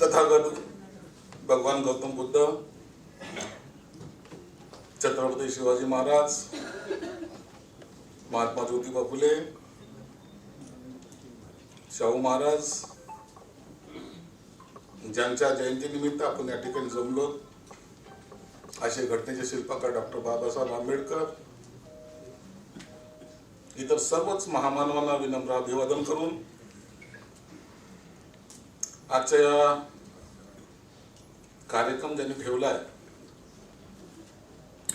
तथागत भगवान गौतम बुद्ध, छत्रपती शिवाजी महाराज, महात्मा ज्योतिबा फुले, शाहू महाराज ज्यांच्या जयंतीनिमित्त आपण या ठिकाणी जमलो, असे घटनेचे शिल्पकार डॉक्टर बाबासाहेब आंबेडकर, इतर सर्वच महामानवांना विनम्र अभिवादन करून आजच्या या कार्यक्रम ज्यांनी ठेवलाय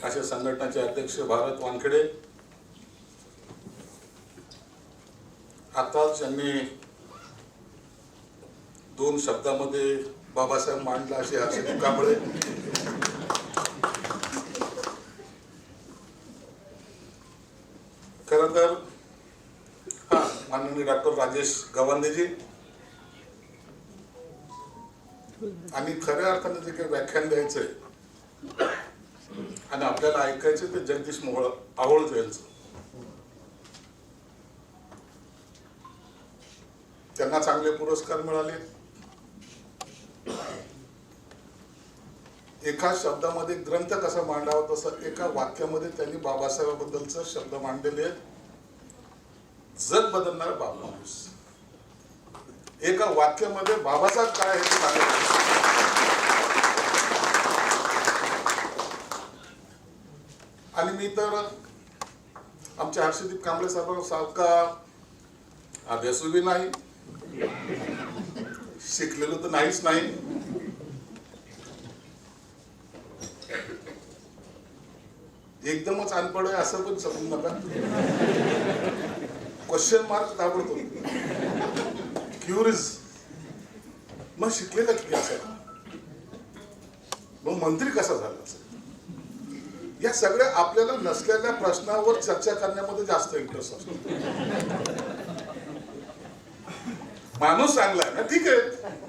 अशा संघटनेचे अध्यक्ष भारत वानखेडे, आताच त्यांनी 2 शब्दामध्ये बाबासाहेब मांडला असे हर्षदीप कांबळे, खरं तर माननीय डॉक्टर राजेश गवांदेजी आणि खऱ्या अर्थाने जे काही व्याख्यान द्यायचंय आणि आपल्याला ऐकायचं ते जगदीश आवळज यांचं. त्यांना चांगले पुरस्कार मिळाले. एका शब्दामध्ये ग्रंथ कसा मांडावा तसं एका वाक्यामध्ये त्यांनी बाबासाहेबांबद्दलचं शब्द मांडलेले आहेत. जग बदलणारा बाप माणूस, एका वाक्यामध्ये बाबासाहेब काय हे सांगितलं. आणि मी तर आमच्या हर्षदीप कांबळे सारखा अभ्यासू बी नाही, शिकलेलो तर नाहीच नाही, एकदमच अनपढ आहे असं पण समजू नका. क्वेश्चन मार्क ताबडतोब क्युरियस. मग शिकलेला किती असेल, मग मंत्री कसा झाला असेल, या सगळ्या आपल्याला नसलेल्या प्रश्नावर चर्चा करण्यामध्ये जास्त इंटरेस्ट असतो. माणूस चांगला आहे ना, ठीक आहे.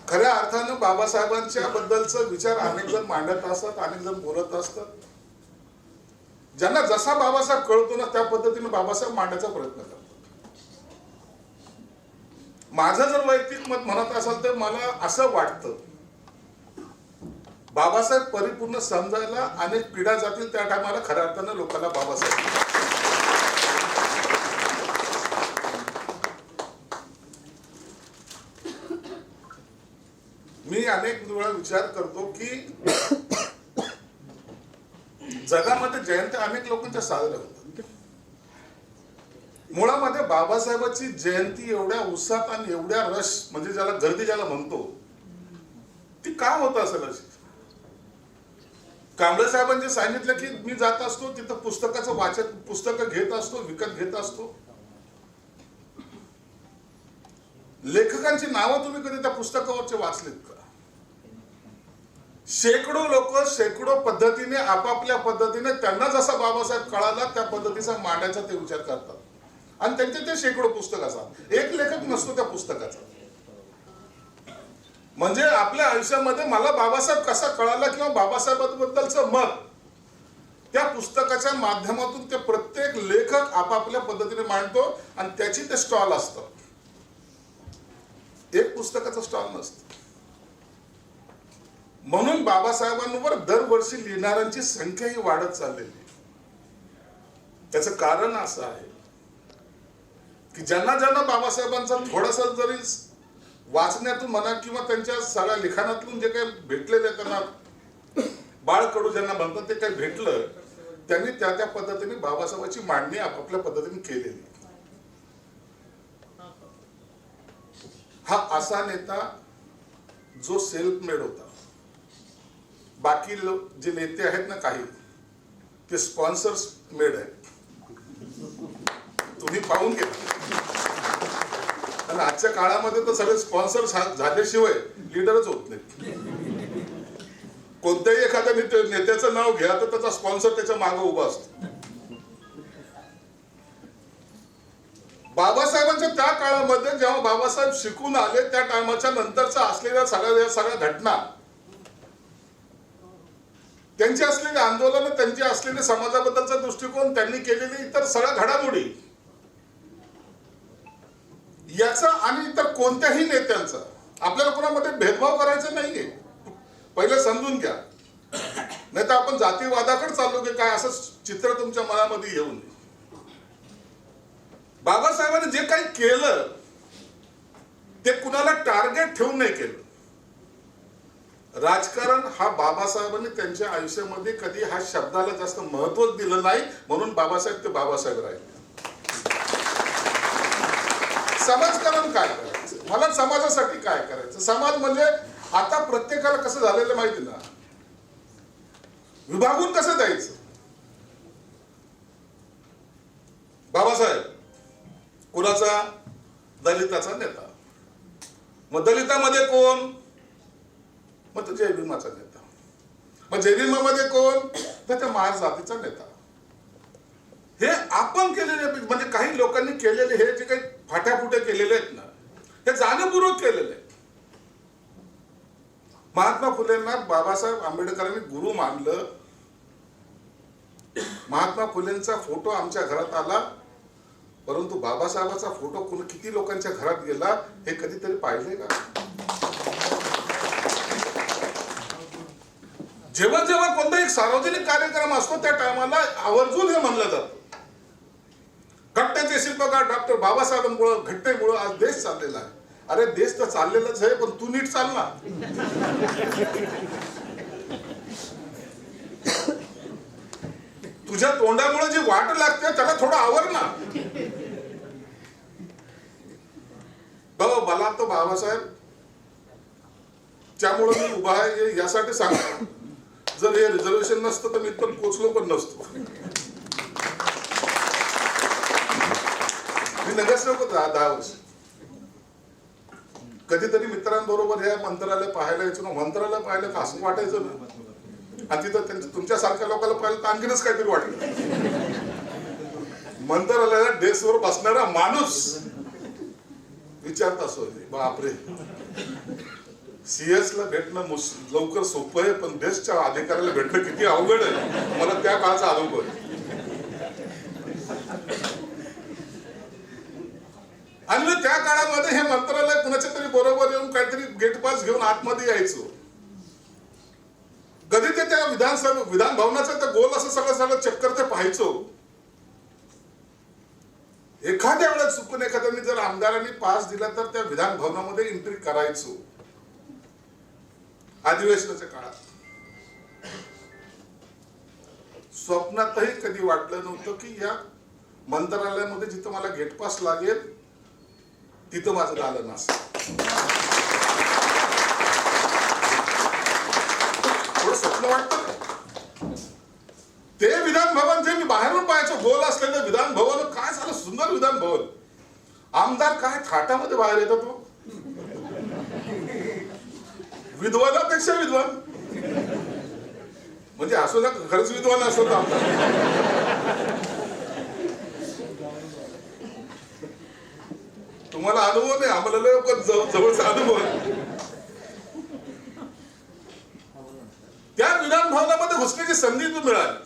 खऱ्या अर्थानं बाबासाहेबांच्या बद्दलचा विचार अनेक जण मांडत असतात, अनेक जण बोलत असतात. ज्यांना जसा बाबासाहेब कळतो ना त्या पद्धतीने बाबासाहेब मांडण्याचा प्रयत्न करतात. माझं जर वैयक्तिक मत म्हणत असाल तर मला असं वाटतं बाबासाहेब परिपूर्ण समजायला अनेक पिढ्या जातील. त्या टायमाला खऱ्या अर्थानं लोकांना बाबासाहेब. मी अनेक वेळा विचार करतो की जगामध्ये जयंती अनेक लोकांच्या साजऱ्या होतात. मुळामध्ये बाबासाहेबांची जयंती एवढ्या उत्साहात आणि एवढ्या रश म्हणजे ज्याला गर्दी ज्याला म्हणतो ती का होत असेल अशी. कांबळे साहेबांनी सांगितलं की मी जात असतो तिथं पुस्तकाचं वाचन, पुस्तकं घेत असतो, विकत घेत असतो. लेखकांची नावं तुम्ही कधी त्या पुस्तकावरचे वाचलीत का? शेकडो लोक शेकडो पद्धतीने आपापल्या पद्धतीने त्यांना जसा बाबासाहेब कळाला त्या पद्धतीचा मांडायचा ते विचार करतात आणि त्यांचे ते शेकडो पुस्तक असतात. एक लेखक नसतो त्या पुस्तकाचा. म्हणजे आपल्या आयुष्यामध्ये मला बाबासाहेब कसा कळाला किंवा बाबासाहेबांबद्दलचं मत त्या पुस्तकाच्या माध्यमातून ते प्रत्येक लेखक आपापल्या पद्धतीने मांडतो आणि त्याची ते स्टॉल असतं. एक पुस्तकाचं स्टॉल नसतं. म्हणून बाबासाहेबांवर दरवर्षी लिहिणाऱ्यांची संख्या ही वाढत चाललेली. त्याचं कारण असं आहे की ज्यांना ज्यांना बाबासाहेबांचा थोडासा जरी वाचण्यातून म्हणा किंवा त्यांच्या सगळ्या लिखाणातून जे काही भेटलेले त्यांना बाळकडू ज्यांना म्हणतात ते काही भेटलं त्यांनी त्या त्या पद्धतीने बाबासाहेबांची मांडणी आपापल्या पद्धतीने केलेली. हा असा नेता जो सेल्फ मेड होता. बाकी जे नेते आहेत ना काही ते स्पॉन्सर्स मेड आहेत. तुम्ही पाहून घ्या. आणि आजच्या काळामध्ये तर सगळे स्पॉन्सर झाल्याशिवाय लीडरच होत नाहीत. कोणत्याही एखाद्या नेत्याचं नाव घ्या तर त्याचा स्पॉन्सर त्याच्या मागे उभा असतो. बाबासाहेबांच्या त्या काळामध्ये जेव्हा बाबासाहेब शिकून आले त्या टायमाच्या नंतरचा असलेल्या सगळ्या घटना, त्यांची असलेली आंदोलन, त्यांची असलेले समाजाबद्दलचा दृष्टिकोन, त्यांनी केलेली इतर सगळ्या घडामोडी, याचा आणि इतर कोणत्याही नेत्यांचा आपल्याला कोणामध्ये भेदभाव करायचा नाहीये. पहिले समजून घ्या, नाही तर आपण जातीवादाकडे चाललो की काय असं चित्र तुमच्या मनामध्ये येऊ नये. बाबासाहेबांनी जे काही केलं ते कुणाला टार्गेट ठेवून नाही केलं. राजकारण हा बाबासाहेबांनी त्यांच्या आयुष्यामध्ये कधी हा शब्दाला जास्त महत्वच दिलं नाही, म्हणून बाबासाहेब ते बाबासाहेब राहिले. समाजकारण काय करायचं, मला समाजासाठी काय करायचं. समाज म्हणजे आता प्रत्येकाला कसं झालेलं माहिती ना, विभागून कसं द्यायचं. बाबासाहेब कुणाचा, दलिताचा नेता. मग दलितामध्ये कोण, मग तो जय भीमाचा नेता. मग जय भीमामध्ये कोण, तर त्या महार जातीचा नेता. हे आपण केलेले, म्हणजे काही लोकांनी केलेले हे जे काही फाट्याफुटे केलेले आहेत ना, हे जाणीवपूर्वक केलेले आहेत. महात्मा फुलेंना बाबासाहेब आंबेडकरांनी गुरु मानलं. महात्मा फुलेंचा फोटो आमच्या घरात आला, परंतु बाबासाहेबाचा फोटो किती लोकांच्या घरात गेला हे कधीतरी पाहिले का. जेव्हा जेव्हा कोणता एक सार्वजनिक कार्यक्रम असतो त्या टायमाला आवर्जून हे म्हणलं जातं, घटनेचे शिल्पकार डॉक्टर बाबासाहेबांमुळे, घटनेमुळे आज देश चाललेला आहे. अरे देश तर चाललेलाच आहे, पण तू नीट चाल ना. तुझ्या तोंडामुळे जी वाट लागते त्याला थोडं आवर ना. बाबा मला तो बाबासाहेब त्यामुळे मी उभा आहे यासाठी सांगतो. जर हे रिझर्वेशन नसतं तर मी इथं पोचलो पण नसतो. मी नगरसेवक होतो 10 वर्ष. कधीतरी मित्रांबरोबर हे मंत्रालय पाहायला यायचो ना. मंत्रालय पाहायला का असं वाटायचं ना, आणि तिथं तुमच्यासारख्या लोकांना पाहिलं तर आणखीनच काहीतरी वाटलं. मंत्रालयाला डेस्कवर बसणारा माणूस विचारत असो, बापरे सीएस ला भेटणं लवकर सोपं आहे, पण देशच्या अधिकाऱ्याला भेटणं किती अवघड आहे. मला त्या काळाचा अनुभव आहे. आणि त्या काळामध्ये हे मंत्रालय कुणाच्या तरी बरोबर येऊन काहीतरी गेट पास घेऊन आतमध्ये यायचो. कधी ते त्या विधान भवनाचं त्या गोल असं सगळं चक्कर ते पाहायचो. एखाद्या वेळेस चुकून एखाद्याने जर आमदारांनी पास दिला तर त्या विधान भवनामध्ये एंट्री करायचो. अधिवेशनाच्या काळात स्वप्नातही कधी वाटलं नव्हतं की या मंत्रालयामध्ये जिथं मला गेट पास लागेल तिथं माझं दालन असेल. थोडं स्वप्न वाटतं. ते विधान भवन जे मी बाहेरून पाहायचो, गोल असलेलं विधान भवन, काय झालं सुंदर विधान भवन. आमदार काय थाटामध्ये बाहेर येतो तो, विद्वानापेक्षा विद्वान. म्हणजे असो ना, खरंच विद्वान असतो आमदार. तुम्हाला अनुभव नाही, आम्हाला लवकर जवळचा अनुभव. त्या विधान भवनामध्ये घुसण्याची संधी मिळाली.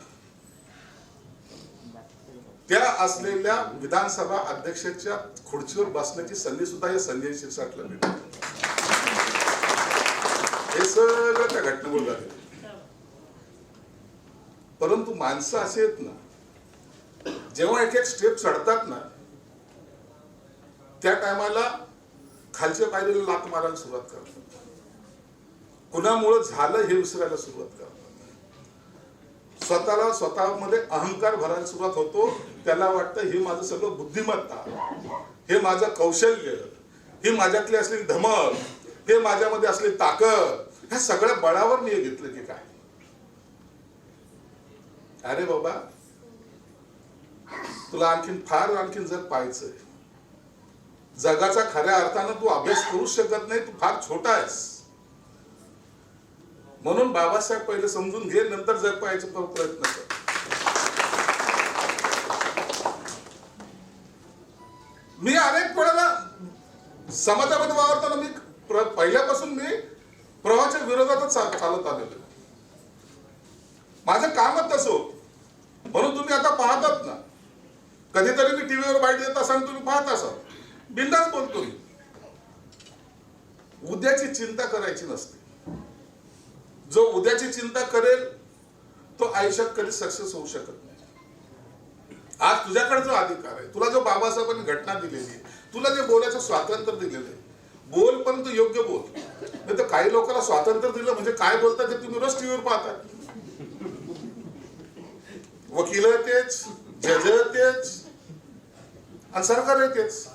त्या असलेल्या विधानसभा अध्यक्षाच्या खुर्चीवर बसण्याची संधी सुद्धा या संजय शिरसाटला मिळाली. हे सगळं त्या घटनेमुळे झाले. परंतु माणसं असे आहेत ना, जेव्हा एक एक स्टेप चढतात ना, त्या टायमाला खालच्या पायरीला लात मारायला सुरुवात करतात. कुणामुळे झालं हे विसरायला सुरुवात करतात. स्वतःमध्ये अहंकार भरायला सुरुवात होतो. त्याला वाटतं हे माझं सगळं बुद्धिमत्ता, हे माझं कौशल्य, ही माझ्यातली असलेली धमक, हे माझ्यामध्ये असलेली ताकद, ह्या सगळ्या बळावर मी घेतलं की काय. अरे बाबा, तुला आणखीन जग पाहायचंय. जगाचा खऱ्या अर्थानं तू अभ्यास करू शकत नाही, तू फार छोटा आहेस. म्हणून बाबासाहेब पहिले समजून घे, नंतर जग पाहायचा प्रयत्न कर. मी अनेक वेळेला समाजामध्ये वावरताना मी पहिल्यापासून मी प्रवाहाच्या विरोधातच चालत आलेलो. माझं कामच तसं होतं. म्हणून तुम्ही आता पाहतात ना, कधीतरी मी टीव्हीवर बाईट देत असाल, तुम्ही पाहत असाल, बिनधास्त बोलतो मी. उद्याची चिंता करायची नसते. जो उद्याची चिंता करेल तो आयुष्यात कधी सक्सेस होऊ शकत नाही. आज तुझ्याकडे जो अधिकार आहे, तुला जो बाबासाहेबांनी घटना दिलेली आहे, तुला जे बोलायचं स्वातंत्र्य दिलेलं आहे, बोल, पण तू योग्य बोल. नाही तर काही लोकांना स्वातंत्र्य दिलं म्हणजे काय बोलतात ते तुम्ही रोज टीव्हीवर पाहता. वकील तेच, जज तेच, आणि सरकार तेच.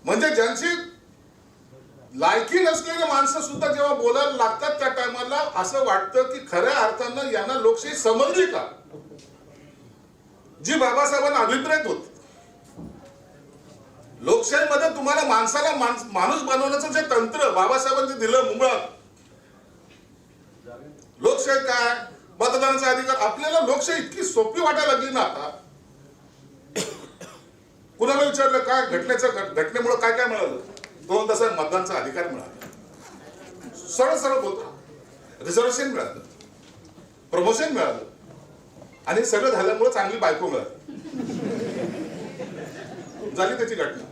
म्हणजे ज्यांची लायकी नसलेली माणसं सुद्धा जेव्हा बोलायला लागतात त्या टायमाला असं वाटतं की खऱ्या अर्थानं यांना लोकशाही समजली का, जी बाबासाहेबांना अभिप्रेत होती. लोकशाहीमध्ये तुम्हाला माणसाला माणूस बनवण्याचं जे तंत्र बाबासाहेबांनी दिलं मुळात, लोकशाही काय, मतदानाचा अधिकार, आपल्याला लोकशाही इतकी सोपी वाटायला लागली ना आता. कुणाला विचारलं काय घटनेमुळे काय काय मिळालं, 2 तासात मतदानाचा अधिकार मिळाला. सरळ सरळ बोलतो, रिझर्वेशन मिळालं, प्रमोशन मिळालं, आणि सगळं झाल्यामुळे चांगली बायको मिळाली. झाली त्याची घटना.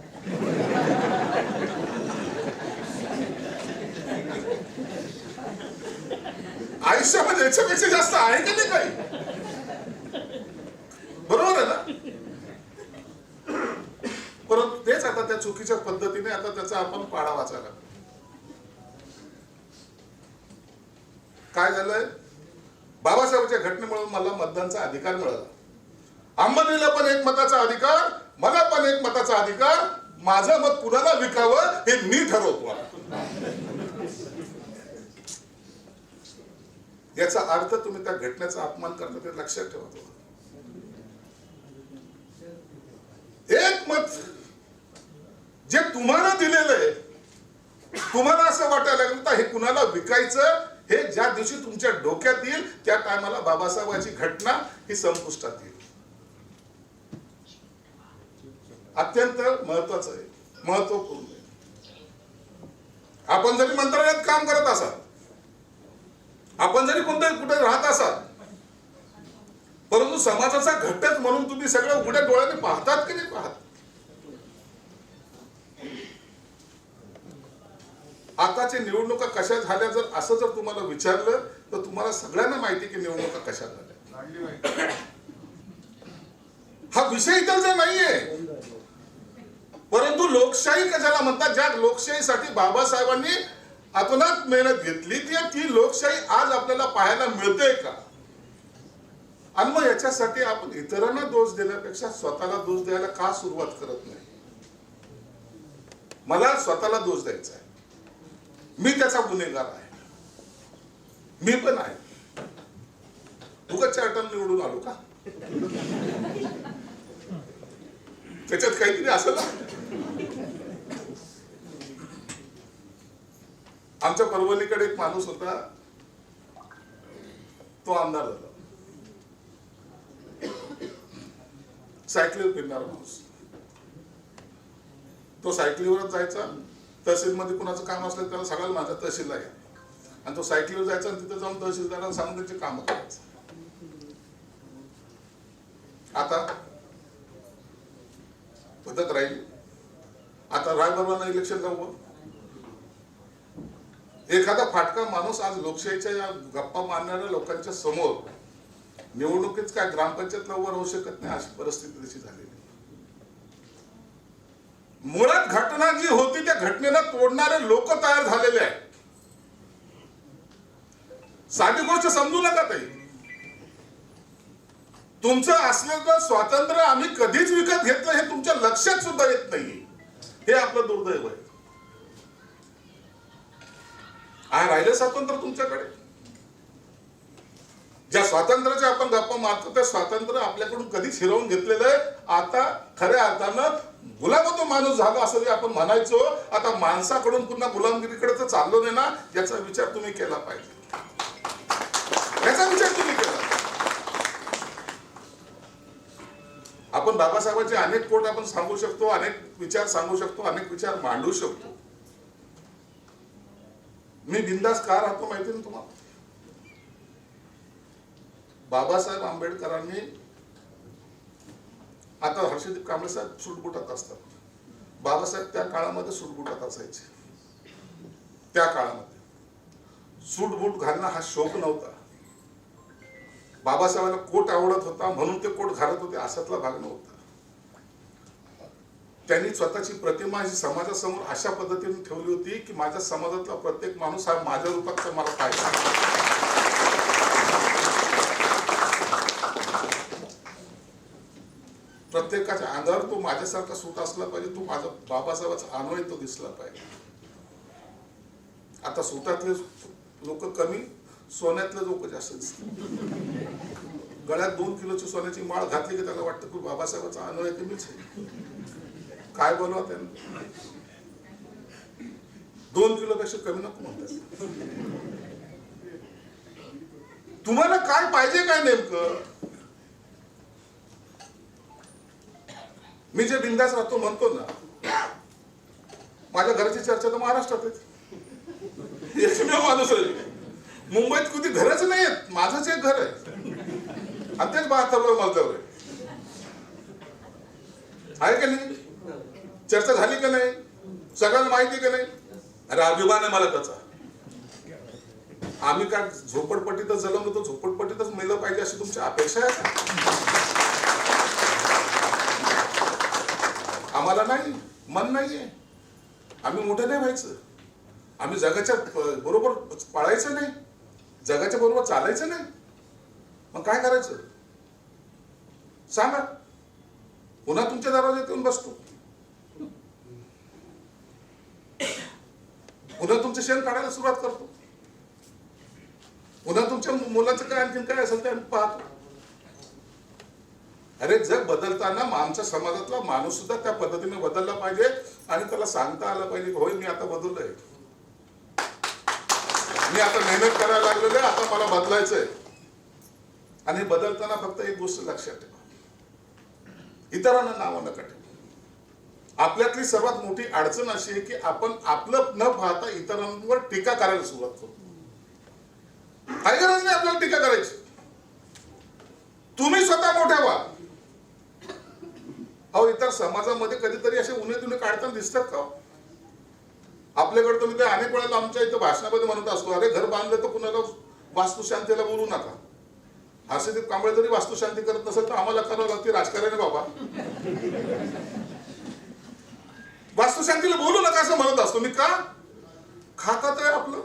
आयुष्यामध्ये याच्यापेक्षा जास्त आहे का नाही काही? बरोबर आहे ना? परंतु तेच आता त्या चुकीच्या पद्धतीने आता त्याचा आपण पाडा वाचायला. काय झालंय, बाबासाहेबांच्या घटनेमुळे मला मतदानाचा अधिकार मिळाला. अंबानीला पण एक मताचा अधिकार, मला पण एक मताचा अधिकार. माझं मत कुणाला विकावं हे मी ठरवतो. याचा अर्थ तुम्ही त्या घटनेचा अपमान करता ते लक्षात ठेवा. एक मत जे तुम्हाला दिलेलं आहे, तुम्हाला असं वाटायला लागलं तर हे कुणाला विकायचं, हे ज्या दिवशी तुमच्या डोक्यात येईल त्या टायमाला बाबासाहेबांची घटना ही संपुष्टात येईल. अत्यंत महत्वाचं आहे, महत्वपूर्ण आहे. आपण जरी मंत्रालयात काम करत असाल, आपण जरी कुठे राहत असाल, परंतु समाजाचा घटक म्हणून तुम्ही सगळं उघड्या डोळ्याने पाहतात की नाही पाहत? आताच्या निवडणुका कशा झाल्या जर असं जर तुम्हाला विचारलं तर तुम्हाला सगळ्यांना माहिती की निवडणुका कशा झाल्या. हा विषय इतर नाहीये. परंतु लोकशाही कशाला म्हणतात, ज्या लोकशाहीसाठी बाबासाहेबांनी अतोनात मेहनत घेतली ती लोकशाही आज आपल्याला पाहायला मिळते का? आणि मग याच्यासाठी आपण इतरांना दोष देण्यापेक्षा स्वतःला दोष द्यायला का सुरुवात करत नाही? मला स्वतःला दोष द्यायचा आहे. मी त्याचा गुन्हेगार आहे, मी पण आहे. उगाच 4 टर्म निवडून आलो का? त्याच्यात काहीतरी असेल ना. आमच्या परभणीकडे एक माणूस होता, तो आमदार झाला. सायकलीवर फिरणारा माणूस. तो सायकलीवरच जायचा. तहसीलमध्ये कुणाचं काम असलं त्याला सगळ्याला माझ्या तहसीलला या, आणि तो सायकलीवर जायचा आणि तिथे जाऊन तहसीलदारांना सांगून त्याची कामं करायचं. आता पद्धत राहिली. आता रायबरोबर इलेक्शन जाऊ, एखादा फाटका माणूस आज लोकशाहीच्या या गप्पा मारणाऱ्या लोकांच्या समोर निवडणुकीत काय ग्रामपंचायतला उभं राहू शकत नाही, अशी परिस्थिती तशी झालेली. मुळात घटना जी होती त्या घटनेला तोडणारे लोक तयार झालेले आहेत. साधी गोष्ट समजू नका ताई. तुमचं असलेलं स्वातंत्र्य आम्ही कधीच विकत घेतलं हे तुमच्या लक्षात सुद्धा येत नाही. हे आपलं दुर्दैव आहे. राहिलं स्वातंत्र्य तुमच्याकडे. ज्या स्वातंत्र्याच्या आपण गप्पा मारतो त्या स्वातंत्र्य आपल्याकडून कधीच हिरावून घेतलेलं आहे. आता खऱ्या अर्थानं गुलाम माणूस झालो असं आपण म्हणायचो. आता माणसाकडून पुन्हा गुलामगिरीकडे तर चाललो नाही ना, याचा विचार तुम्ही केला पाहिजे. याचा विचार तुम्ही केला. आपण बाबासाहेबांचे अनेक कोट आपण सांगू शकतो, अनेक विचार सांगू शकतो, अनेक विचार मांडू शकतो. मी बिंदास का राहतो माहिती ना तुम्हाला? बाबासाहेब आंबेडकरांनी, आता हर्षदीप कांबळे साहेब सुटबुटात असतात, बाबासाहेब त्या काळामध्ये सुटबुटात असायचे. त्या काळामध्ये सूटबूट घालणं हा शौक नव्हता. बाबासाहेबांना कोट आवडत होता म्हणून ते कोट घालत होते अशातला भाग नव्हता. त्यांनी स्वतःची प्रतिमा ही समाजासमोर अशा पद्धतीने ठेवली होती की माझ्या समाजातला प्रत्येक माणूस हा माझ्या रूपात मला पाहिजे. प्रत्येकाच्या अंगावर तो माझ्यासारखा सूट असला पाहिजे, तो माझा बाबासाहेबाचा अन्वय तो दिसला पाहिजे. आता सुतातले लोक कमी, सोन्यातले लोक जास्त दिसतात. गळ्यात 2 किलोची सोन्याची माळ घातली की त्याला वाटतं की बाबासाहेबाचा अन्वय कमीच आहे. काय बोलवा त्यांना, 2 किलोपेक्षा कमी नको म्हणतात. तुम्हाला काय पाहिजे काय नेमकं? मी जे बिंदास राहतो म्हणतो ना, माझ्या घराची चर्चा तर महाराष्ट्रात आहे. एकमेव माणूस आहे. मुंबईत कधी घरच नाही आहेत. माझंच एक घर आहे आणि तेच 72 मजल्यावर आहे का नाही? चर्चा झाली का नाही? सगळ्यांना माहिती का नाही? अरे अभिमान आहे मला त्याचा. आम्ही काय झोपडपट्टीतच जन्मलो तर झोपडपट्टीतच मेलं पाहिजे अशी तुमची अपेक्षा आहे? आम्हाला नाही, मन नाहीये. आम्ही मोठं नाही व्हायचं. आम्ही जगाच्या बरोबर पाळायचं नाही, जगाच्या बरोबर चालायचं नाही. मग काय करायचं सांगा? पुन्हा तुमच्या दरवाज्यात येऊन बसतो, पुन्हा तुमचं शेण काढायला सुरुवात करतो, पुन्हा तुमच्या मुलाचं काय आणखीन काय असेल ते आम्ही पाहतो. अरे जग बदलताना आमच्या समाजातला माणूस सुद्धा त्या पद्धतीने बदलला पाहिजे आणि त्याला सांगता आलं पाहिजे होय मी आता बदललोय, मी आता मेहनत करायला लागलेलो आहे, आता मला बदलायचंय. आणि बदलताना फक्त एक गोष्ट लक्षात ठेवा, इतरांना नावं नका ठेवा. आपल्यातली सर्वात मोठी अडचण अशी आहे की आपण आपलं न पाहता इतरांवर टीका करायला सुरुवात करतो. काही गरज नाही आपल्याला टीका करायची. तुम्ही स्वतः मोठे व्हा. अहो इतर समाजामध्ये कधीतरी असे उन्हे तुने काढताना दिसतात का? आपल्याकडे तुम्ही ते अनेक वेळेला आमच्या इथं भाषणामध्ये म्हणत असतो, अरे घर बांधलं तर कुणाला वास्तुशांतीला बोलू नका. हर्षदीप कांबळे जरी वास्तुशांती करत नसेल तर आम्हाला करावं लागते राजकारणी बाबा. वास्तुशांतीला बोलू नका असं म्हणत असतो मी. का? खातात आहे आपलं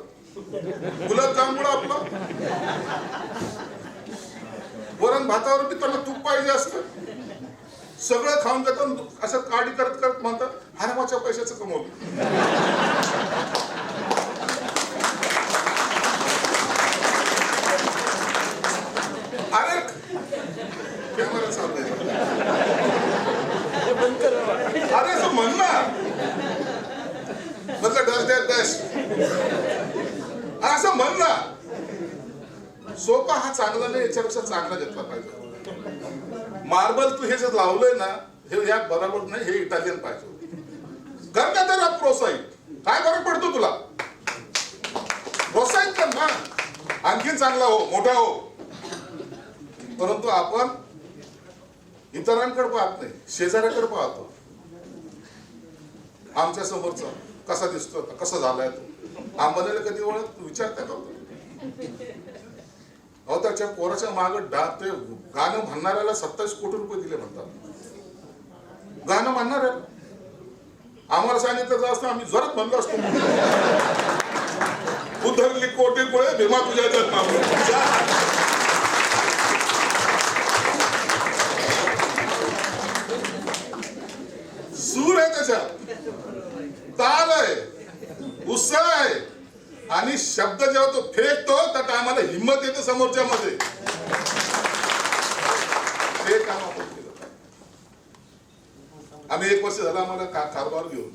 गुलाबजामुन आपलं वरण भातावर बी त्यांना तूप पाहिजे असतं. सगळं खाऊन जातात असं काडी करत करत म्हणतात हरमाच्या पैशाचं कमवलं. अरे कॅमेरा चालू आहे. अरे असं म्हणणार मतलब डस दे डस असं म्हणणार सोपा हा चांगला नाही, याच्यापेक्षा चांगला घेतला पाहिजे. मार्बल तू हे जे लावलंय ना हे या बरोबर नाही, हे इटालियन पाहिजे. करण्यात त्याला प्रोत्साहित. काय फरक पडतो तुला? प्रोत्साहित कर ना, आणखीन चांगला हो, मोठा हो. परंतु आपण इतरांकडे पाहत नाही, शेजाऱ्याकडे पाहतो. आमच्या समोरचा कसा दिसतो, कसा झालाय तो, आंबाला कधी ओळख विचारता का? अहो त्याच्या पोराच्या मागे ते गाणं म्हणणाऱ्याला 27 कोटी रुपये दिले म्हणतात. गाणं म्हणणाऱ्याला आम्हाला सांगितलं असतं आम्ही जोरात म्हणलो असतो, उधरली कोटी कोळे भीमा तुझ्या जन्मावर. सूर आहे त्याच्यात, ताल आहे, उत्साह आहे आणि शब्द जेव्हा तो फेकतो त्या टायमाला हिंमत येते समोरच्या मध्ये. ते काम आपण केलं. आम्ही 1 वर्ष झालं आम्हाला कारभार घेऊन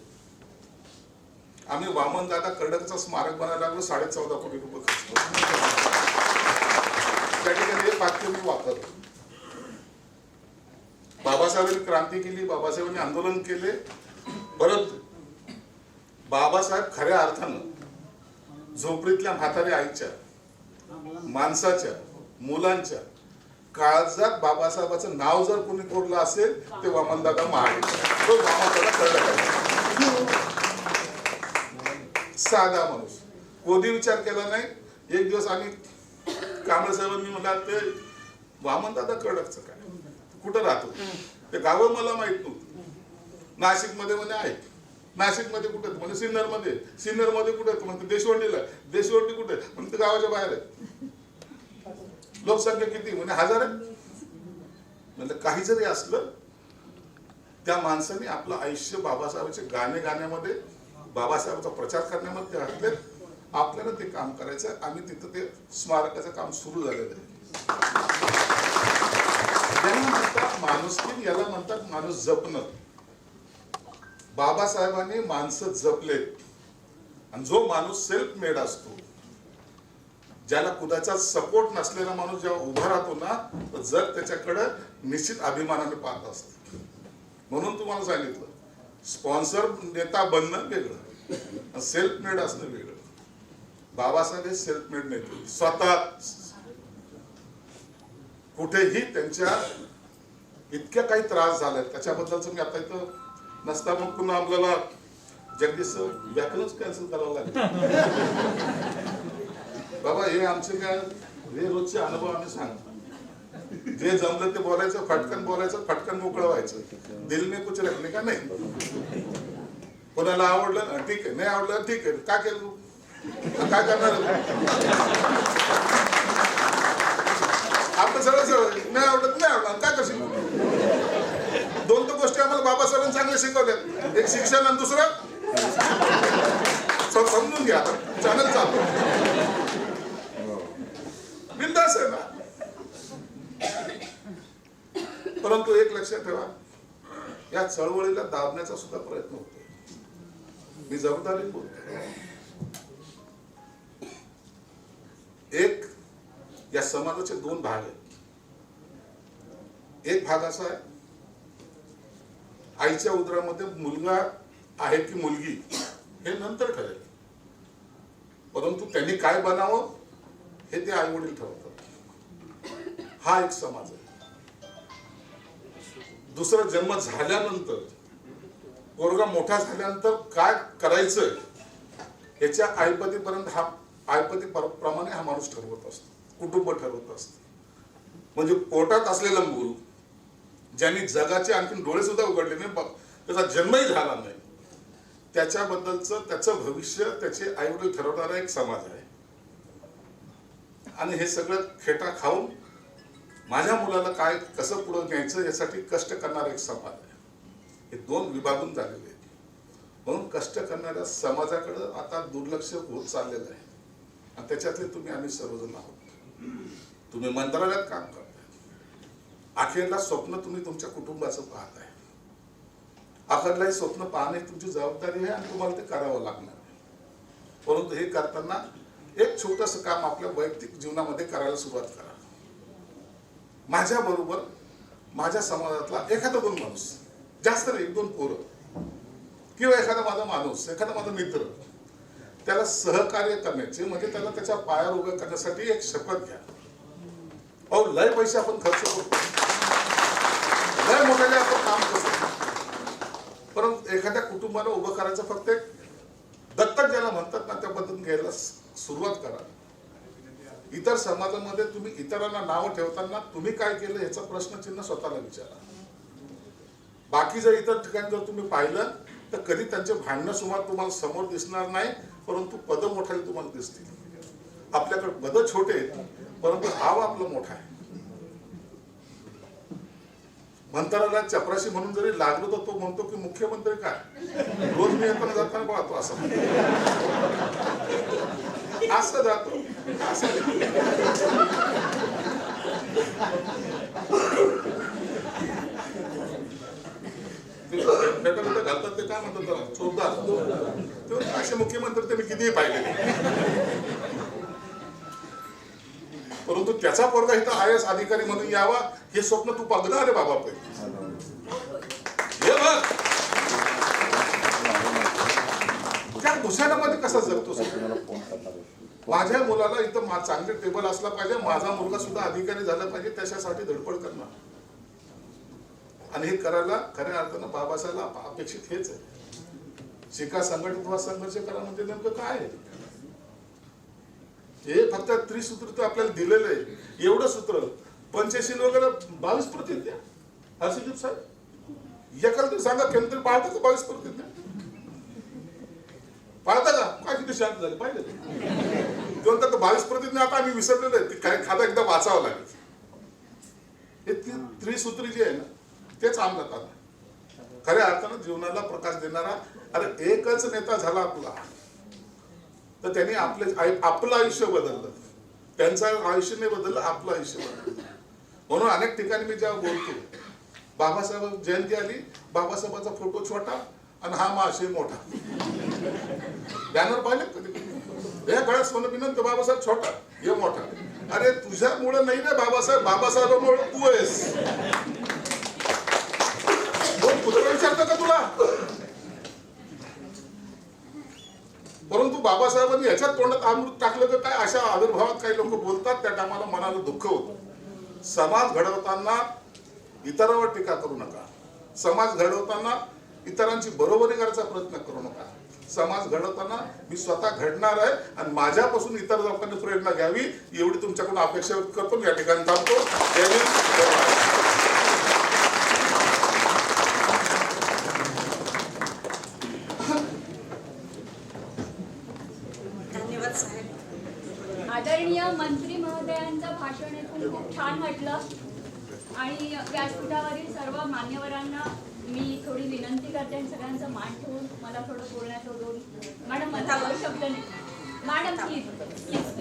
आम्ही वामन दादा कर्डकचा स्मारक बनायला लागलो. 14.5 कोटी रुपये खर्च करून. त्या ठिकाणी एक वाक्य मी वापरतो, बाबासाहेबांनी क्रांती केली, बाबासाहेबांनी आंदोलन केले, परंतु बाबासाहेब खऱ्या अर्थानं झोपडीतल्या म्हाताऱ्या आईच्या, माणसाच्या, मुलांच्या काळजात बाबासाहेबाचं नाव जर कोणी कोरलं असेल ते वामनदादा महाडिक. तो वामनदादा कळलं. साधा माणूस, कधी विचार केला नाही. एक दिवस आम्ही कांबळे साहेबांनी म्हणाल ते वामनदादा कडकचं काय, कुठं राहतो ते गाव मला माहित नव्हतं. नाशिक मध्ये म्हणे आहे. नाशिक मध्ये कुठे म्हणजे सिन्नर मध्ये. सिन्नर मध्ये कुठे म्हणते देशवंडीला. देशवंडी कुठे म्हणते गावाच्या बाहेर आहे. लोकसंख्या किती म्हणजे 1000 आहे. म्हणजे काही जरी असलं त्या माणसाने आपलं आयुष्य बाबासाहेबांचे गाणे गाण्यामध्ये, बाबासाहेबांचा प्रचार करण्यामध्ये घातले. आपल्याला ते काम करायचं. आम्ही तिथं ते स्मारकाचं काम सुरू झालेलं आहे. याला म्हणतात माणुसकी, याला म्हणतात माणूस जपणं. बाबासाहेबांनी माणसं जपले. आणि जो माणूस सेल्फ मेड असतो, ज्याला कुणाचा सपोर्ट नसलेला माणूस जेव्हा उभा राहतो ना, तर जग त्याच्याकडे निश्चित अभिमानाने पाहत असत. म्हणून तुम्हाला सांगितलं, स्पॉन्सर नेता बनणं वेगळं, सेल्फ मेड असणं वेगळं. बाबासाहेब हे सेल्फ मेड नेते. स्वतः कुठेही त्यांच्या इतक्या काही त्रास झाले त्याच्याबद्दलच मी आता इथं नसता मग पुन्हा आपल्याला जगदीश व्याकरणच कॅन्सल करावं लागेल. बाबा हे आमचे काय हे रोजचे अनुभव आम्ही सांगतो. जे जमलं ते बोलायचं, फटकन बोलायचं, फटकन मोकळं व्हायचं. दिल में कुछ रखने का नाही. कोणाला आवडलं ठीक आहे, नाही आवडलं ठीक आहे. काय केलं तू, काय करणार आपलं सगळं सगळं नाही आवडत, नाही आवडलं काय करशील. दोन तर गोष्टी आम्हाला बाबासाहेबांनी चांगले शिकवल्यात. एक शिक्षण आणि दुसरं समजून घ्या. चॅनल चालू बिंदास आहे ना. परंतु एक लक्षात ठेवा, या चळवळीला दाबण्याचा सुद्धा प्रयत्न होतो. मी जबाबदारी बोलतो. एक या समाजाचे 2 भाग आहेत. एक भाग असा आहे, आईच्या उदरामध्ये मुलगा आहे की मुलगी हे नंतर ठरेल, परंतु त्यांनी काय बनावं हे ते आई वडील ठरवतात. हा एक समाज आहे. दुसरा, जन्म झाल्यानंतर पोरगा मोठा झाल्यानंतर काय करायचं याच्या आईपतीपर्यंत हा आईपती प्रमाणे हा माणूस ठरवत असतो, कुटुंब ठरवत असत. म्हणजे पोटात असलेलं मूल ज्यांनी जगाचे आणखी डोळे सुद्धा उघडले नाही, त्याचा जन्मही झाला नाही, त्याच्याबद्दलचं त्याचं भविष्य त्याचे आई वडील ठरवणारा एक समाज आहे. आणि हे सगळं खेटा खाऊन माझ्या मुलाला काय कसं पुढे न्यायचं यासाठी कष्ट करणारा एक समाज आहे. हे 2 विभागून झालेले आहेत. म्हणून कष्ट करणाऱ्या समाजाकडे आता दुर्लक्ष होत चाललेलं आहे. आणि त्याच्यातले तुम्ही आम्ही सर्वजण आहोत. तुम्ही मंत्रालयात काम करताय. अखेरला स्वप्न तुम्ही तुमच्या कुटुंबाचं पाहताय. अखेरलाही स्वप्न पाहणे तुमची जबाबदारी आहे आणि तुम्हाला ते करावं लागणार आहे. परंतु हे करताना एक छोटंसं काम आपल्या वैयक्तिक जीवनामध्ये करायला सुरुवात करा. माझ्या बरोबर माझ्या समाजातला एखादा 2 माणूस, जास्त नाही 1-2 पोरं किंवा एखादा माझा माणूस, एखादा माझा मित्र, त्याला सहकार्य करण्याचे म्हणजे त्याला त्याच्या पायावर उभं करण्यासाठी एक शपथ घ्या. अहो लय पैसे आपण खर्च करतो, लय मोठ्याने आपण काम करतो, परंतु एखाद्या कुटुंबाला उभं करायचं फक्त एक दत्तक ज्याला म्हणतात ना त्या पद्धतीने घ्यायला सुरुवात करा. इतर समाजामध्ये तुम्ही इतरांना नाव ठेवताना तुम्ही काय केलं याचा प्रश्नचिन्ह स्वतःला विचारा. बाकी जर इतर ठिकाणी जर तुम्ही पाहिलं तर कधी त्यांचे भांडणं सुमार तुम्हाला समोर दिसणार नाही, परंतु पद मोठाले तुम्हाला दिसतील. आपल्याकडे पद छोटे परंतु हाव आपला मोठा आहे. मंत्रालयात चपराशी म्हणून जरी लागलो तर तो म्हणतो की मुख्यमंत्री काय, रोज मी येताना जाताना पाहतो असं असं जातो. घालतात ते काय म्हणतात त्याला चोरदार. असे मुख्यमंत्री ते मी कितीही पाहिले, परंतु त्याचा पोरगा इथं IAS अधिकारी म्हणून यावा हे स्वप्न तू बघणार रे बाबा पहिले. हे बघ त्या दुसऱ्यामध्ये कसा जगतो. माझ्या मुलाला इथं चांगले टेबल असला पाहिजे, माझा मुलगा सुद्धा अधिकारी झाला पाहिजे, त्याच्यासाठी धडपड करणार. आणि हे करायला खऱ्या अर्थानं बाबासाहेब अपेक्षित हेच आहे. शिका, संघटित व्हा, संघर्ष करा म्हणजे नेमकं काय आहे. हे फक्त त्रिसूत्र तर आपल्याला दिलेलं आहे. एवढं सूत्र पंचशील वगैरे 22 प्रतिज्ञा हर्षदीप साहेब एकाला तरी सांगा, केंद्र पाळतं का 22 प्रतिज्ञा? पाळता का? काय किती शांत झाले पाहिजे ते म्हणतात 22 प्रतिज्ञा आता आम्ही विसरलेलो आहे, काय खादा एकदा वाचावं लागेल. हे त्रिसूत्री जे आहे ना तेच अंमलात आलं. खऱ्या अर्थानं जीवनाला प्रकाश देणारा. अरे एकच नेता झाला आपला तर त्यांनी आपलं आयुष्य बदललं. त्यांचं आयुष्य नाही बदललं, आपलं आयुष्य बदललं. म्हणून अनेक ठिकाणी मी जेव्हा बोलतो, बाबासाहेब जयंती आली, बाबासाहेबांचा फोटो छोटा आणि हा महाशय मोठा. बॅनर पाहिले कधी? या काळात सोनपिनंत बाबासाहेब छोटा, हे मोठा. अरे तुझ्यामुळे नाही रे बाबासाहेब, बाबासाहेबांमुळे तू आहेस. पुत्र विचारतं का तुला? परंतु बाबासाहेबांनी याच्यात तोंडात अमृत टाकलं तर काय, अशा आविर्भावात काही लोक बोलतात, त्या टायमाला मनाला दुःख होतं. समाज घडवताना इतरांवर टीका करू नका. समाज घडवताना इतरांची बरोबरी करायचा प्रयत्न करू नका. समाज घडवताना मी स्वतः घडणार आहे आणि माझ्यापासून इतर लोकांनी प्रेरणा घ्यावी एवढी तुमच्याकडून अपेक्षा व्यक्त करतो. मी या ठिकाणी थांबतो. आदरणीय मंत्री महोदयांचं भाषण ऐकून खूप छान वाटलं. आणि व्यासपीठावरील सर्व मान्यवरांना मी थोडी विनंती करते, सगळ्यांचा मान ठेवून मला थोडं बोलण्यात दोन. मॅडम मला शब्द नाही. Madam please please.